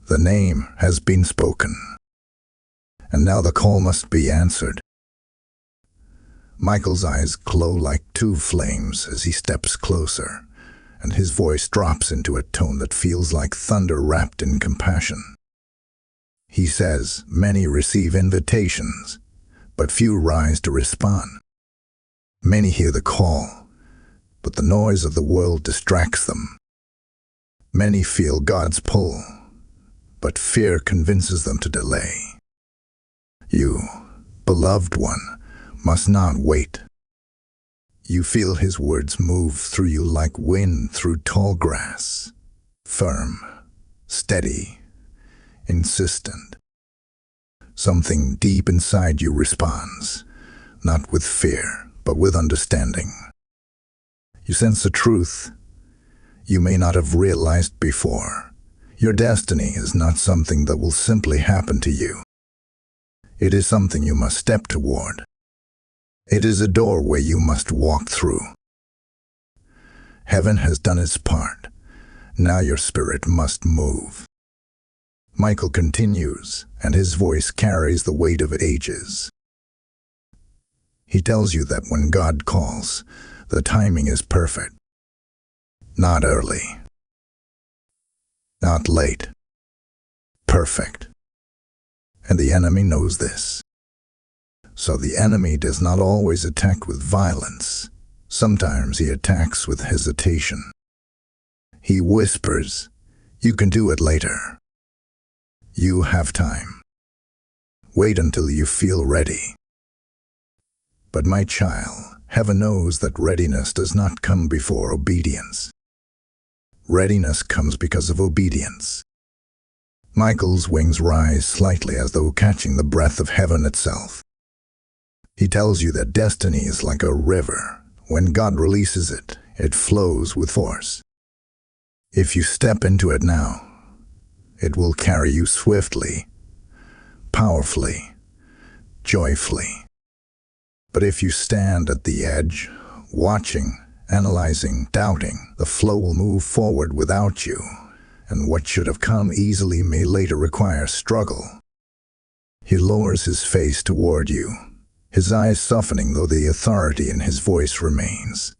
The name has been spoken. And now the call must be answered. Michael's eyes glow like two flames as he steps closer, and his voice drops into a tone that feels like thunder wrapped in compassion. He says, "Many receive invitations, but few rise to respond. Many hear the call, but the noise of the world distracts them. Many feel God's pull, but fear convinces them to delay. You, beloved one, must not wait. You feel his words move through you like wind through tall grass, firm, steady, insistent. Something deep inside you responds, not with fear, but with understanding. You sense a truth you may not have realized before. Your destiny is not something that will simply happen to you. It is something you must step toward. It is a doorway you must walk through. Heaven has done its part. Now your spirit must move." Michael continues, and his voice carries the weight of ages. He tells you that when God calls, the timing is perfect. Not early. Not late. Perfect. And the enemy knows this. So the enemy does not always attack with violence. Sometimes he attacks with hesitation. He whispers, "You can do it later. You have time. Wait until you feel ready." But my child, heaven knows that readiness does not come before obedience. Readiness comes because of obedience. Michael's wings rise slightly as though catching the breath of heaven itself. He tells you that destiny is like a river. When God releases it, it flows with force. If you step into it now, it will carry you swiftly, powerfully, joyfully. But if you stand at the edge, watching, analyzing, doubting, the flow will move forward without you, and what should have come easily may later require struggle. He lowers his face toward you, his eyes softening though the authority in his voice remains.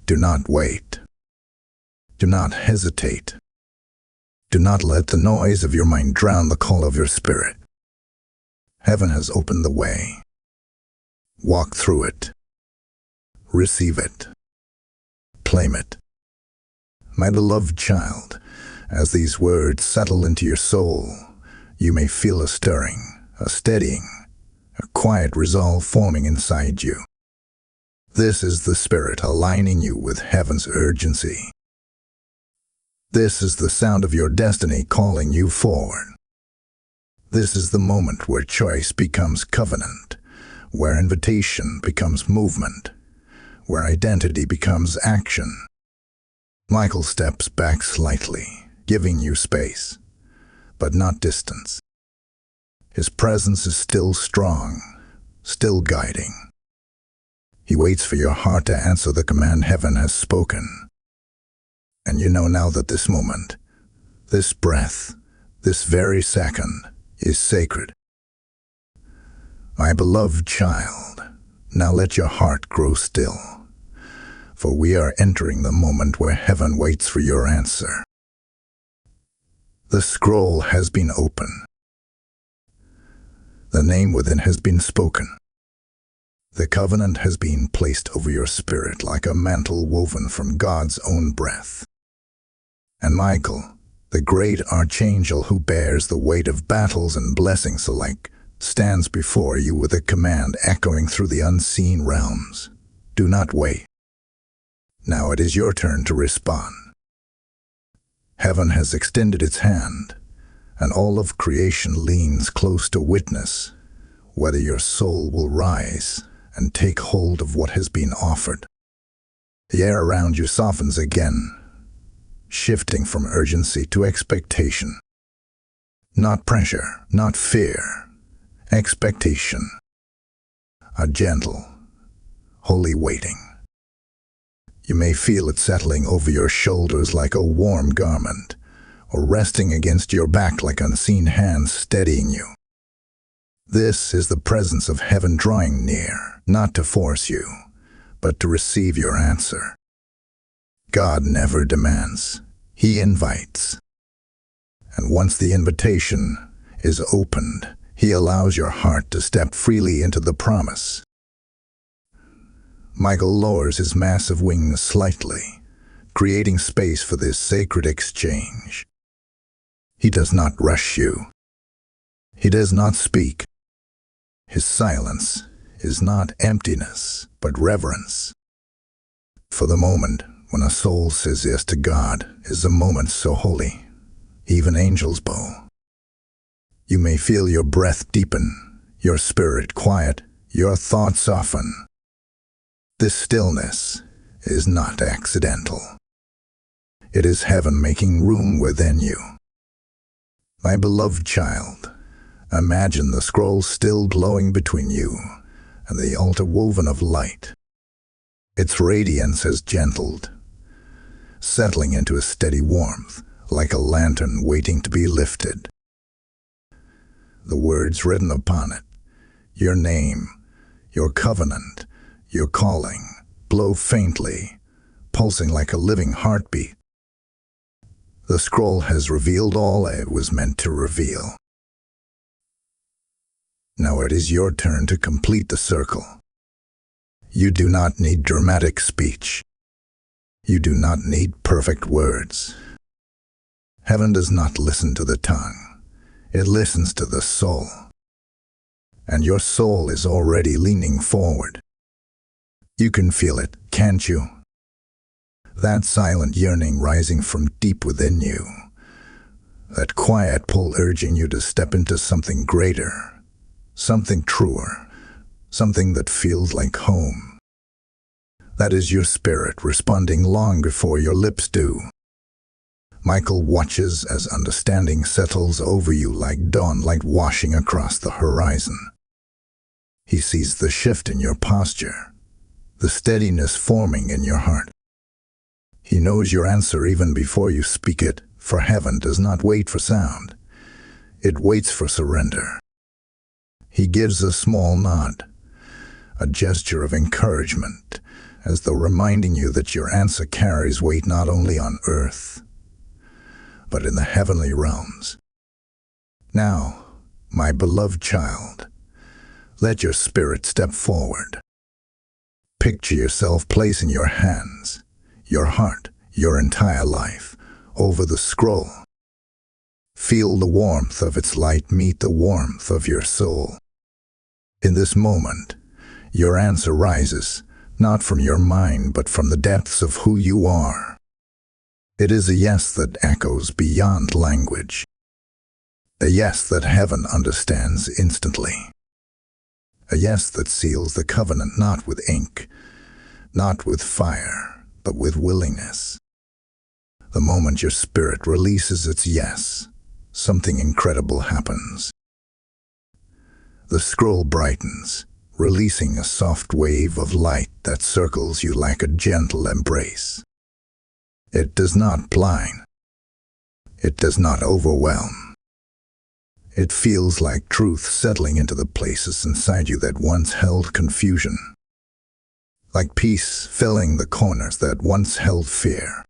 Do not wait. Do not hesitate. Do not let the noise of your mind drown the call of your spirit. Heaven has opened the way. Walk through it. Receive it. Claim it. My beloved child, as these words settle into your soul, you may feel a stirring, a steadying, a quiet resolve forming inside you. This is the Spirit aligning you with heaven's urgency. This is the sound of your destiny calling you forward. This is the moment where choice becomes covenant, where invitation becomes movement, where identity becomes action. Michael steps back slightly, giving you space, but not distance. His presence is still strong, still guiding. He waits for your heart to answer the command heaven has spoken. And you know now that this moment, this breath, this very second, is sacred. My beloved child, now let your heart grow still, for we are entering the moment where heaven waits for your answer. The scroll has been opened. The name within has been spoken. The covenant has been placed over your spirit like a mantle woven from God's own breath. And Michael, the great Archangel who bears the weight of battles and blessings alike, stands before you with a command echoing through the unseen realms. Do not wait. Now it is your turn to respond. Heaven has extended its hand, and all of creation leans close to witness whether your soul will rise and take hold of what has been offered. The air around you softens again, shifting from urgency to expectation. Not pressure, not fear, expectation. A gentle, holy waiting. You may feel it settling over your shoulders like a warm garment, or resting against your back like unseen hands steadying you. This is the presence of heaven drawing near, not to force you, but to receive your answer. God never demands, He invites. And once the invitation is opened, He allows your heart to step freely into the promise. Michael lowers his massive wings slightly, creating space for this sacred exchange. He does not rush you. He does not speak. His silence is not emptiness, but reverence. For the moment when a soul says yes to God is a moment so holy, even angels bow. You may feel your breath deepen, your spirit quiet, your thoughts soften. This stillness is not accidental. It is heaven making room within you. My beloved child, imagine the scroll still glowing between you and the altar woven of light. Its radiance has gentled, settling into a steady warmth, like a lantern waiting to be lifted. The words written upon it, your name, your covenant, your calling, glow faintly, pulsing like a living heartbeat. The scroll has revealed all it was meant to reveal. Now it is your turn to complete the circle. You do not need dramatic speech. You do not need perfect words. Heaven does not listen to the tongue. It listens to the soul. And your soul is already leaning forward. You can feel it, can't you? That silent yearning rising from deep within you. That quiet pull urging you to step into something greater, something truer, something that feels like home. That is your spirit responding long before your lips do. Michael watches as understanding settles over you like dawn light washing across the horizon. He sees the shift in your posture, the steadiness forming in your heart. He knows your answer even before you speak it, for heaven does not wait for sound. It waits for surrender. He gives a small nod, a gesture of encouragement, as though reminding you that your answer carries weight not only on earth, but in the heavenly realms. Now, my beloved child, let your spirit step forward. Picture yourself placing your hands, your heart, your entire life, over the scroll. Feel the warmth of its light meet the warmth of your soul. In this moment, your answer rises, not from your mind but from the depths of who you are. It is a yes that echoes beyond language. A yes that heaven understands instantly. A yes that seals the covenant not with ink, not with fire, but with willingness. The moment your spirit releases its yes, something incredible happens. The scroll brightens, releasing a soft wave of light that circles you like a gentle embrace. It does not blind. It does not overwhelm. It feels like truth settling into the places inside you that once held confusion. Like peace filling the corners that once held fear.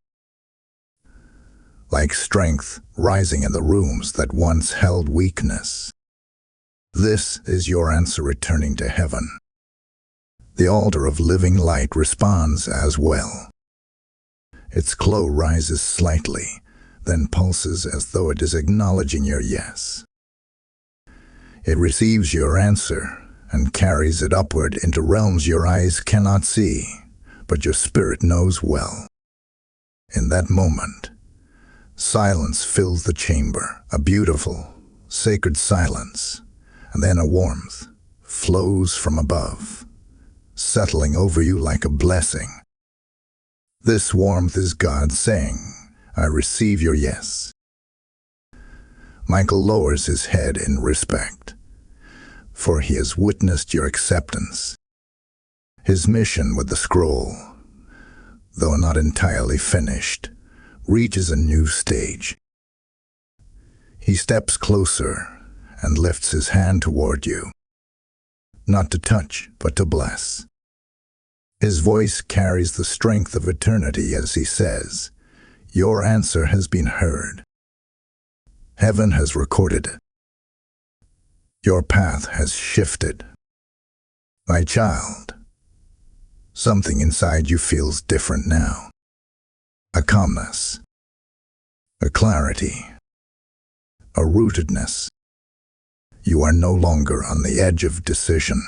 Like strength rising in the rooms that once held weakness. This is your answer returning to heaven. The altar of living light responds as well. Its glow rises slightly, then pulses as though it is acknowledging your yes. It receives your answer and carries it upward into realms your eyes cannot see, but your spirit knows well. In that moment, silence fills the chamber, a beautiful, sacred silence, and then a warmth flows from above, settling over you like a blessing. This warmth is God saying, I receive your yes. Michael lowers his head in respect, for he has witnessed your acceptance. His mission with the scroll, though not entirely finished, reaches a new stage. He steps closer and lifts his hand toward you, not to touch, but to bless. His voice carries the strength of eternity as he says, your answer has been heard. Heaven has recorded it. Your path has shifted. My child, something inside you feels different now. A calmness, a clarity, a rootedness. You are no longer on the edge of decision.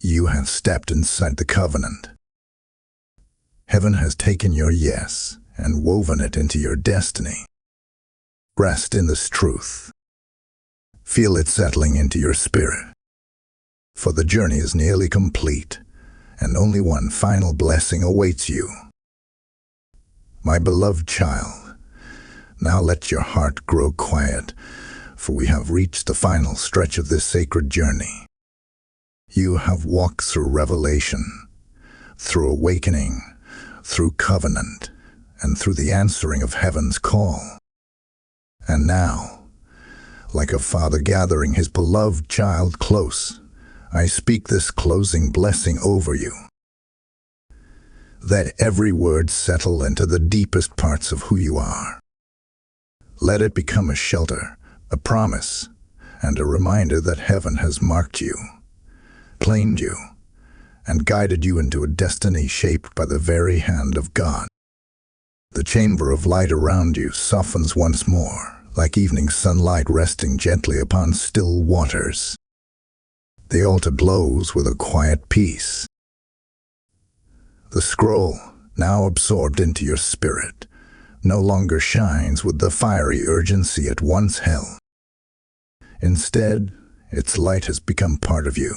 You have stepped inside the covenant. Heaven has taken your yes and woven it into your destiny. Rest in this truth. Feel it settling into your spirit. For the journey is nearly complete, and only one final blessing awaits you. My beloved child, now let your heart grow quiet, for we have reached the final stretch of this sacred journey. You have walked through revelation, through awakening, through covenant, and through the answering of heaven's call. And now, like a father gathering his beloved child close, I speak this closing blessing over you. Let every word settle into the deepest parts of who you are. Let it become a shelter, a promise, and a reminder that heaven has marked you, claimed you, and guided you into a destiny shaped by the very hand of God. The chamber of light around you softens once more, like evening sunlight resting gently upon still waters. The altar glows with a quiet peace. The scroll, now absorbed into your spirit, no longer shines with the fiery urgency it once held. Instead, its light has become part of you,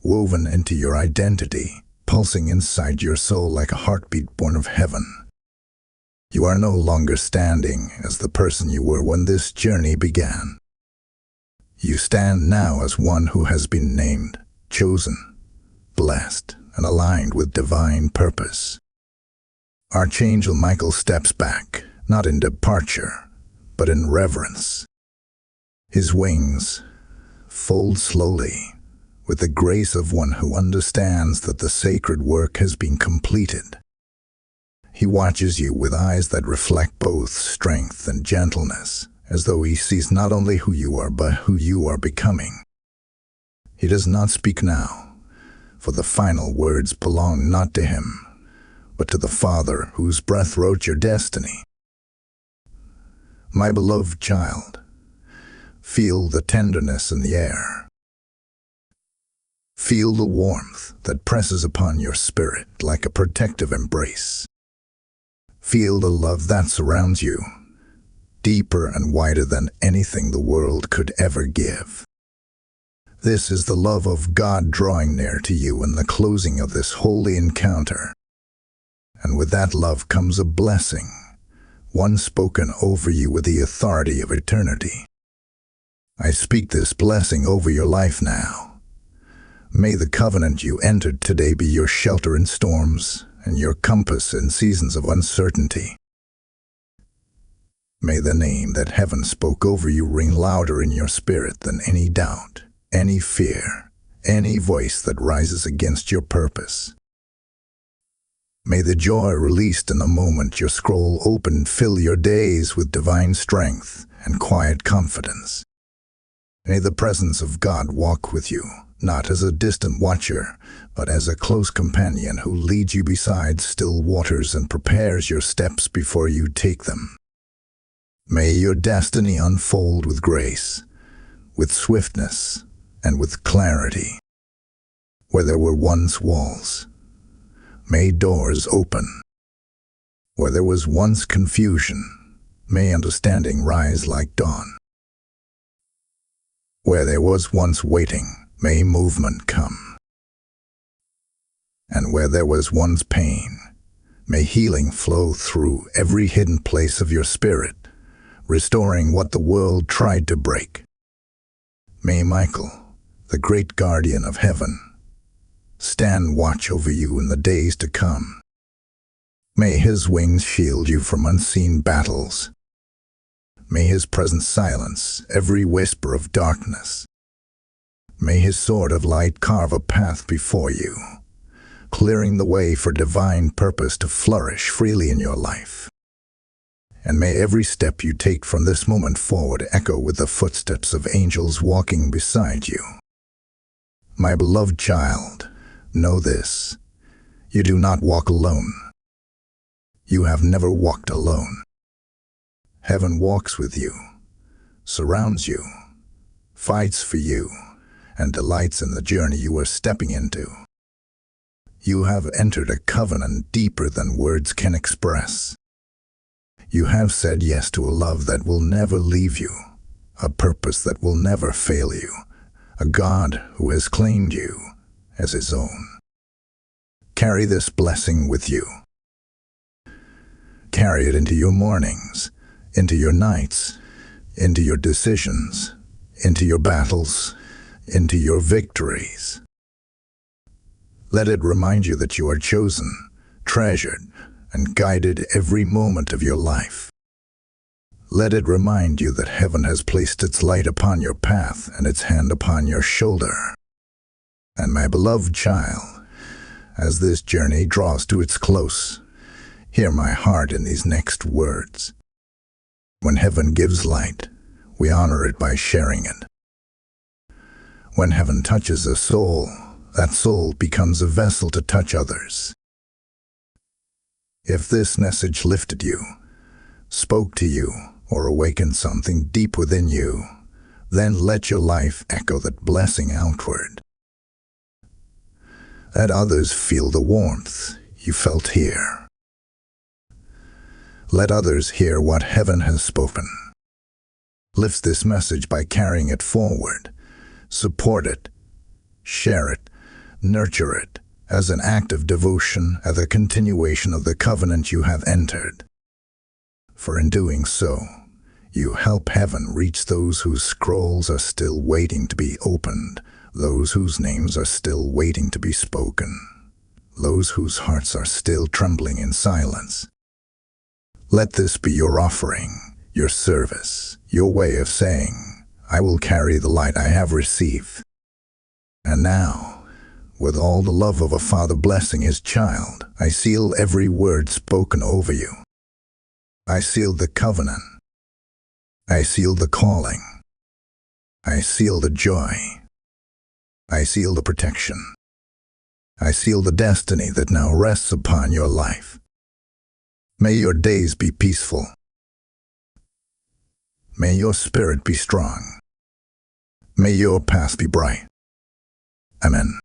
woven into your identity, pulsing inside your soul like a heartbeat born of heaven. You are no longer standing as the person you were when this journey began. You stand now as one who has been named, chosen, blessed, and aligned with divine purpose. Archangel Michael steps back, not in departure, but in reverence. His wings fold slowly, with the grace of one who understands that the sacred work has been completed. He watches you with eyes that reflect both strength and gentleness, as though he sees not only who you are, but who you are becoming. He does not speak now, for the final words belong not to him, but to the Father whose breath wrote your destiny. My beloved child, feel the tenderness in the air. Feel the warmth that presses upon your spirit like a protective embrace. Feel the love that surrounds you, deeper and wider than anything the world could ever give. This is the love of God drawing near to you in the closing of this holy encounter. And with that love comes a blessing, one spoken over you with the authority of eternity. I speak this blessing over your life now. May the covenant you entered today be your shelter in storms and your compass in seasons of uncertainty. May the name that heaven spoke over you ring louder in your spirit than any doubt, any fear, any voice that rises against your purpose. May the joy released in the moment your scroll opened fill your days with divine strength and quiet confidence. May the presence of God walk with you, not as a distant watcher, but as a close companion who leads you beside still waters and prepares your steps before you take them. May your destiny unfold with grace, with swiftness, and with clarity. Where there were once walls, may doors open. Where there was once confusion, may understanding rise like dawn. Where there was once waiting, may movement come. And where there was once pain, may healing flow through every hidden place of your spirit, restoring what the world tried to break. May Michael, the great guardian of heaven, stand watch over you in the days to come. May his wings shield you from unseen battles. May his presence silence every whisper of darkness. May his sword of light carve a path before you, clearing the way for divine purpose to flourish freely in your life. And may every step you take from this moment forward echo with the footsteps of angels walking beside you. My beloved child, know this: you do not walk alone. You have never walked alone. Heaven walks with you, surrounds you, fights for you, and delights in the journey you are stepping into. You have entered a covenant deeper than words can express. You have said yes to a love that will never leave you, a purpose that will never fail you, a God who has claimed you as his own. Carry this blessing with you. Carry it into your mornings, into your nights, into your decisions, into your battles, into your victories. Let it remind you that you are chosen, treasured, and guided every moment of your life. Let it remind you that heaven has placed its light upon your path and its hand upon your shoulder. And my beloved child, as this journey draws to its close, hear my heart in these next words. When heaven gives light, we honor it by sharing it. When heaven touches a soul, that soul becomes a vessel to touch others. If this message lifted you, spoke to you, or awakened something deep within you, then let your life echo that blessing outward. Let others feel the warmth you felt here. Let others hear what heaven has spoken. Lift this message by carrying it forward. Support it, share it, nurture it as an act of devotion as a continuation of the covenant you have entered. For in doing so, you help heaven reach those whose scrolls are still waiting to be opened, those whose names are still waiting to be spoken, those whose hearts are still trembling in silence. Let this be your offering, your service, your way of saying, I will carry the light I have received. And now, with all the love of a father blessing his child, I seal every word spoken over you. I seal the covenant. I seal the calling. I seal the joy. I seal the protection. I seal the destiny that now rests upon your life. May your days be peaceful. May your spirit be strong. May your path be bright. Amen.